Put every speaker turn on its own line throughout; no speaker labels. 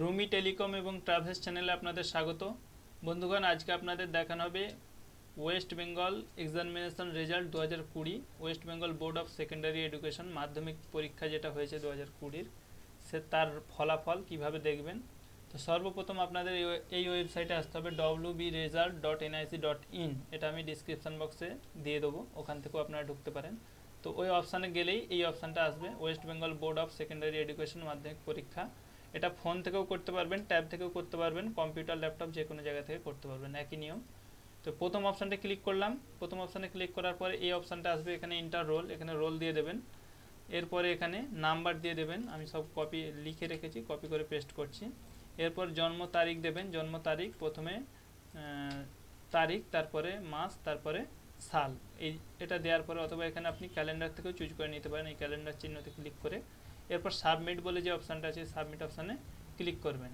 Rumi telecom এবং travels চ্যানেলে আপনাদের স্বাগত। বন্ধুগণ, আজকে আপনাদের দেখানো হবে West Bengal examination result 2020, West Bengal board of secondary education মাধ্যমিক পরীক্ষা যেটা হয়েছে 2020 সে তার ফলাফল কিভাবে দেখবেন। তো সর্বপ্রথম আপনাদের এই ওয়েবসাইটে আসতে হবে wbresult.nic.in। এটা আমি ডিসক্রিপশান বক্সে দিয়ে দেবো, ওখান থেকেও আপনারা ঢুকতে পারেন। তো ওই অপশানে গেলেই এই অপশানটা আসবে, West Bengal board of secondary education মাধ্যমিক পরীক্ষা। এটা ফোন থেকেও করতে পারবেন, ট্যাব থেকেও করতে পারবেন, কম্পিউটার ল্যাপটপ যে কোনো জায়গা থেকে করতে পারবেন, একই নিয়ম। তো প্রথম অপশানটা ক্লিক করলাম। প্রথম অপশানে ক্লিক করার পরে এই অপশানটা আসবে, এখানে ইন্টার রোল, এখানে রোল দিয়ে দেবেন। এরপরে এখানে নাম্বার দিয়ে দেবেন, আমি সব কপি লিখে রেখেছি, কপি করে পেস্ট করছি। এরপর জন্ম তারিখ দেবেন, জন্ম তারিখ প্রথমে তারিখ, তারপরে মাস, তারপরে সাল। এটা দেওয়ার পরে অথবা এখানে আপনি ক্যালেন্ডার থেকেও চুজ করে নিতে পারেন, এই ক্যালেন্ডার চিহ্নতে ক্লিক করে এরপর সাবমিট বলে যে অপশানটা আছে সাবমিট অপশানে ক্লিক করবেন।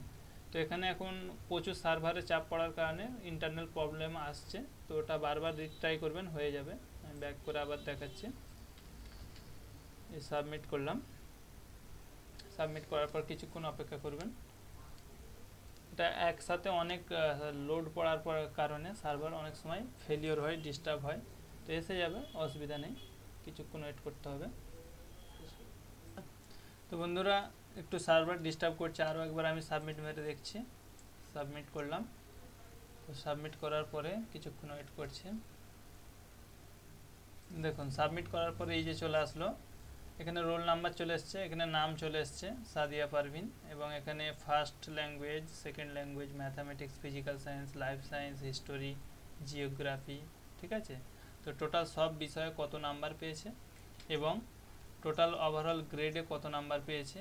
তো এখানে এখন প্রচুর সার্ভারে চাপ পড়ার কারণে ইন্টারনাল প্রবলেম আসছে, তো ওটা বারবার রিট্রাই করবেন, হয়ে যাবে। আমি ব্যাক করে আবার দেখাচ্ছি। এই সাবমিট করলাম, সাবমিট করার পর কিছুক্ষণ অপেক্ষা করবেন। এটা একসাথে অনেক লোড পড়ার কারণে সার্ভার অনেক সময় ফেলিওর হয়, ডিস্টার্ব হয়। তো এসে যাবে, অসুবিধা নেই, কিছুক্ষণ ওয়েট করতে হবে। তো বন্ধুরা, একটু সার্ভার ডিস্টার্ব করছে, আরও একবার আমি সাবমিট মেরে দেখছি। সাবমিট করলাম। তো সাবমিট করার পরে কিছুক্ষণ ওয়েট করছি। দেখুন সাবমিট করার পরে এই যে চলে আসলো, এখানে রোল নাম্বার চলে এসছে, এখানে নাম চলে এসছে সাদিয়া পারভিন, এবং এখানে first language, second language, mathematics, physical science, life science, history, geography, ঠিক আছে। তো টোটাল সব বিষয়ে কত নাম্বার পেয়েছে এবং টোটাল ওভারঅল গ্রেডে কত নাম্বার পেয়েছে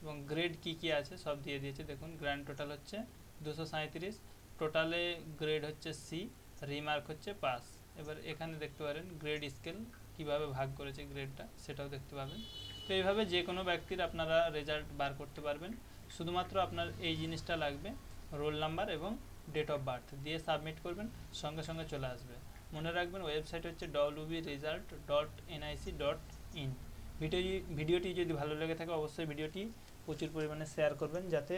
এবং গ্রেড কি কি আছে সব দিয়ে দিয়েছে। দেখুন গ্র্যান্ড টোটাল হচ্ছে 237, টোটালে গ্রেড হচ্ছে সি, রিমার্ক হচ্ছে পাস। এবার এখানে দেখতে পারেন গ্রেড স্কেল কিভাবে ভাগ করেছে গ্রেডটা, সেটাও দেখতে পাবেন। তো এইভাবে যে কোনো ব্যক্তির আপনারা রেজাল্ট বার করতে পারবেন। শুধুমাত্র আপনার এই জিনিসটা লাগবে, রোল নাম্বার এবং ডেট অফ বার্থ দিয়ে সাবমিট করবেন, সঙ্গে সঙ্গে চলে আসবে। মনে রাখবেন ওয়েবসাইট হচ্ছে wbresult.nic.in। ভিডিওটি যদি ভালো লেগে থাকে অবশ্যই ভিডিওটি প্রচুর পরিমাণে শেয়ার করবেন, যাতে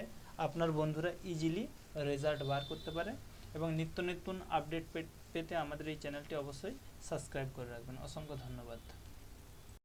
আপনার বন্ধুরা ইজিলি রেজাল্ট বার করতে পারে। এবং নিত্য নতুন আপডেট পেতে আমাদের এই চ্যানেলটি অবশ্যই সাবস্ক্রাইব করে রাখবেন। অসংখ্য ধন্যবাদ।